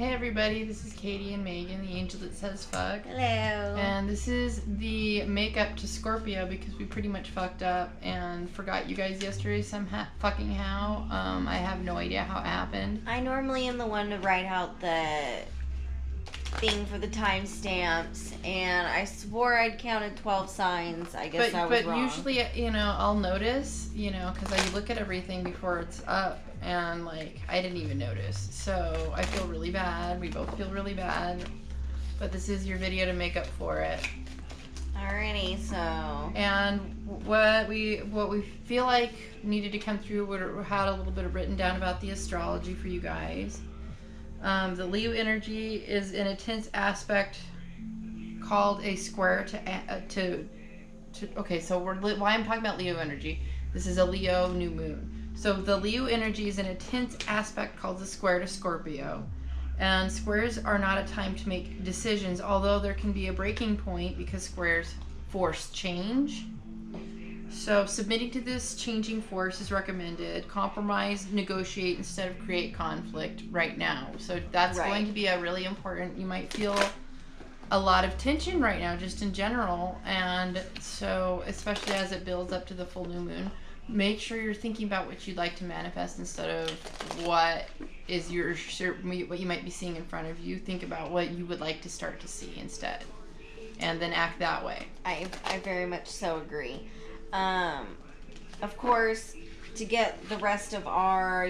Hey everybody, this is Katie and Megan, the angel that says fuck. Hello. And this is the makeup to Scorpio because we pretty much fucked up and forgot you guys yesterday fucking how. I have no idea how it happened. I normally am the one to write out the thing for the timestamps, and I swore I'd counted 12 signs. I guess I was wrong. But usually, I'll notice, because I look at everything before it's up, and, I didn't even notice. So I feel really bad. We both feel really bad. But this is your video to make up for it. Alrighty, so... And what we feel like needed to come through, we had a little bit of written down about the astrology for you guys. The Leo energy is an intense aspect called a square to okay, so why I'm talking about Leo energy. This is a Leo new moon. So the Leo energy is an intense aspect called the square to Scorpio. And squares are not a time to make decisions, although there can be a breaking point because squares force change. So submitting to this changing force is recommended. Compromise, negotiate instead of create conflict right now. So that's going to be a really important, you might feel a lot of tension right now just in general. And so especially as it builds up to the full new moon, make sure you're thinking about what you'd like to manifest instead of what is what you might be seeing in front of you. Think about what you would like to start to see instead, and then act that way. I very much so agree. Of course, to get the rest of our,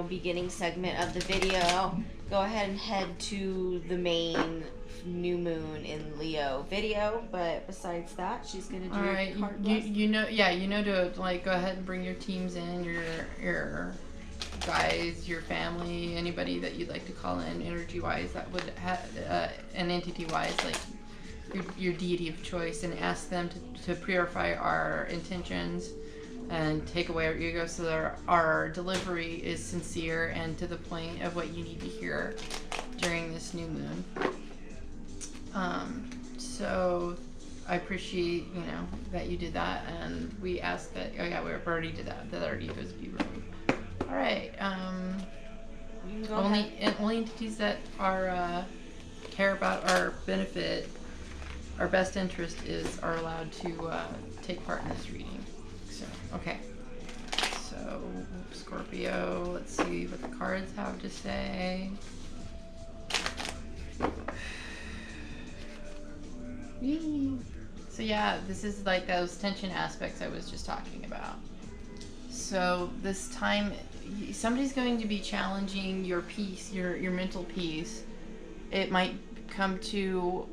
beginning segment of the video, go ahead and head to the main new moon in Leo video. But besides that, she's gonna do your card blast. To go ahead and bring your teams in, your guys, your family, anybody that you'd like to call in energy wise that would have an entity wise, your deity of choice, and ask them to purify our intentions and take away our ego so that our delivery is sincere and to the point of what you need to hear during this new moon. So I appreciate, that you did that, and we ask that, we already did that our egos be removed. Alright, only entities that are, care about our benefit, our best interest are allowed to take part in this reading. So, okay. So, Scorpio, let's see what the cards have to say. So yeah, this is like those tension aspects I was just talking about. So this time, somebody's going to be challenging your peace, your mental peace. It might come to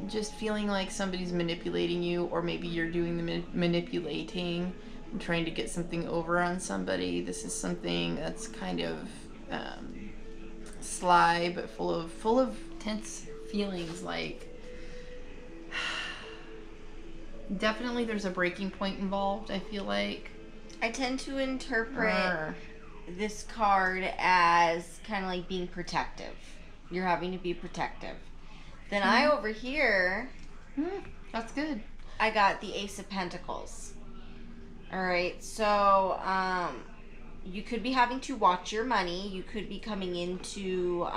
just feeling like somebody's manipulating you, or maybe you're doing the manipulating and trying to get something over on somebody. This is something that's kind of sly, but full of tense feelings. Definitely there's a breaking point involved, I feel like. I tend to interpret this card as kind of like being protective. You're having to be protective. Then I over here... that's good. I got the Ace of Pentacles. Alright, so you could be having to watch your money. You could be coming into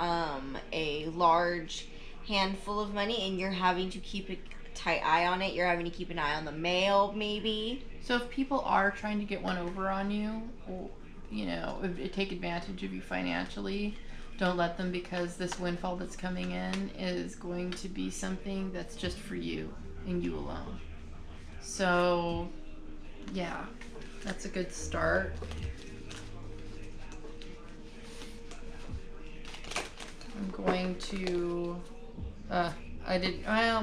a large handful of money, and you're having to keep a tight eye on it. You're having to keep an eye on the mail, maybe. So if people are trying to get one over on you, or, take advantage of you financially, don't let them, because this windfall that's coming in is going to be something that's just for you and you alone. So, yeah, that's a good start. I'm going to...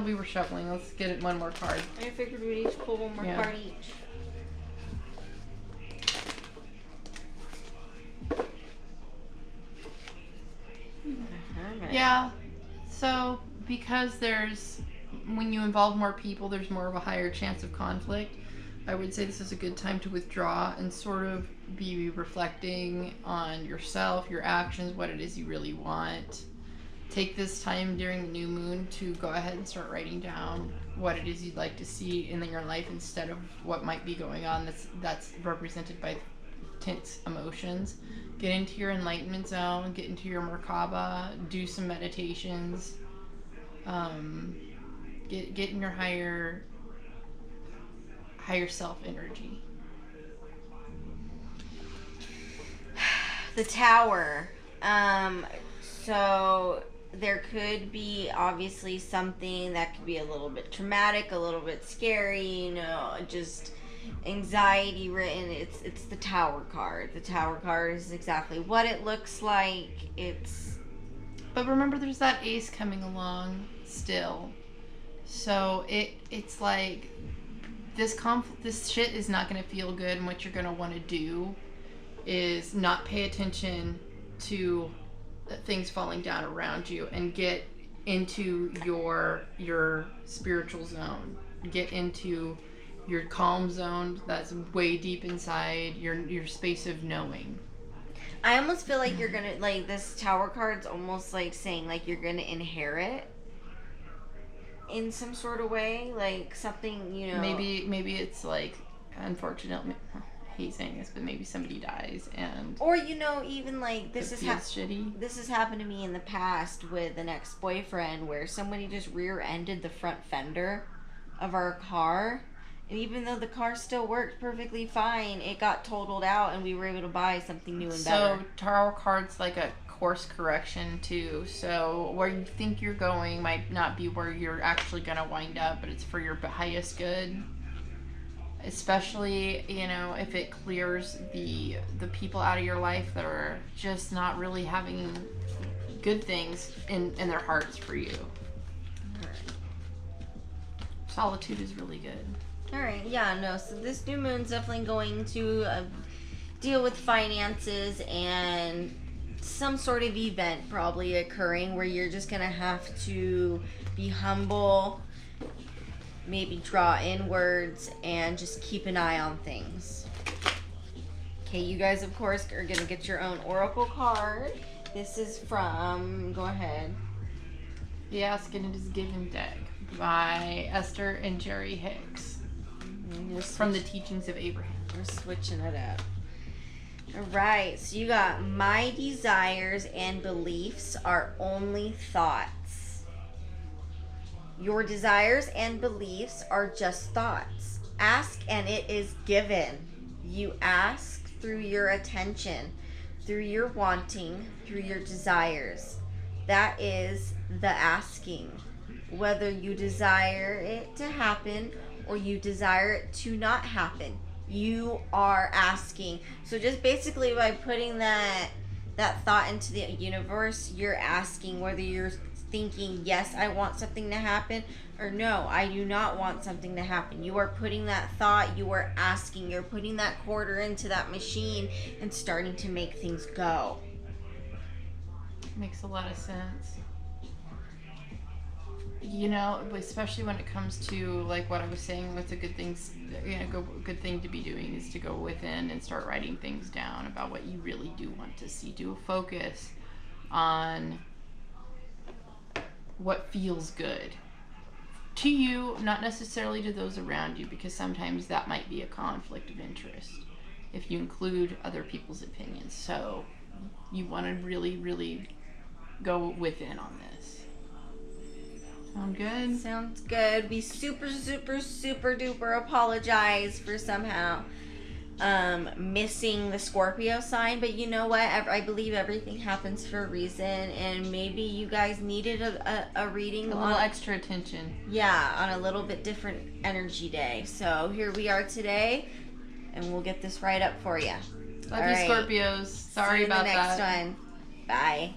we were shuffling. Let's get it one more card. I figured we'd each pull one more card each. Yeah. So, because when you involve more people, there's more of a higher chance of conflict. I would say this is a good time to withdraw and sort of be reflecting on yourself, your actions, what it is you really want. Take this time during the new moon to go ahead and start writing down what it is you'd like to see in your life instead of what might be going on that's represented by tense emotions. Get into your enlightenment zone, get into your Merkaba, do some meditations, get in your higher self energy. The Tower. So there could be obviously something that could be a little bit traumatic, a little bit scary, you know, just anxiety written. It's the Tower card. The Tower card is exactly what it looks like. But remember, there's that ace coming along still. So it's like this shit is not going to feel good, and what you're going to want to do is not pay attention to things falling down around you and get into your spiritual zone. Get into your calm zone that's way deep inside your space of knowing. I almost feel like you're gonna, like, this Tower card's almost like saying like you're gonna inherit in some sort of way, like something, you know. Maybe it's like, unfortunately, I hate saying this, but maybe somebody dies and, or, you know, even like this is shitty. This has happened to me in the past with an ex-boyfriend where somebody just rear-ended the front fender of our car, and even though the car still worked perfectly fine, it got totaled out and we were able to buy something new and better. So tarot cards like a course correction too. So where you think you're going might not be where you're actually going to wind up, but it's for your highest good. Especially, you know, if it clears the people out of your life that are just not really having good things in their hearts for you. Solitude is really good. All right, yeah, no, so this new moon's definitely going to deal with finances and some sort of event probably occurring where you're just going to have to be humble, maybe draw inwards, and just keep an eye on things. Okay, you guys, of course, are going to get your own oracle card. This is from, go ahead. The Ask and It Is Given deck by Esther and Jerry Hicks. From the Teachings of Abraham. We're switching it up. All right, so you got, my desires and beliefs are only thoughts. Your desires and beliefs are just thoughts. Ask and it is given. You ask through your attention, through your wanting, through your desires. That is the asking. Whether you desire it to happen or you desire it to not happen, you are asking. So just basically by putting that thought into the universe, you're asking, whether you're thinking, yes, I want something to happen, or no, I do not want something to happen. You are putting that thought, you are asking, you're putting that quarter into that machine and starting to make things go. Makes a lot of sense. You know, especially when it comes to, like what I was saying, what's a good thing, good thing to be doing is to go within and start writing things down about what you really do want to see. Do a focus on what feels good to you, not necessarily to those around you, because sometimes that might be a conflict of interest if you include other people's opinions. So you want to really, really go within on this. Sound good? Sounds good. We super duper apologize for somehow missing the Scorpio sign, but you know what? I believe everything happens for a reason, and maybe you guys needed a reading, a little extra attention. Yeah, on a little bit different energy day. So here we are today, and we'll get this right up for you. Love you, Scorpios. Sorry about that. See you in the next one. Bye.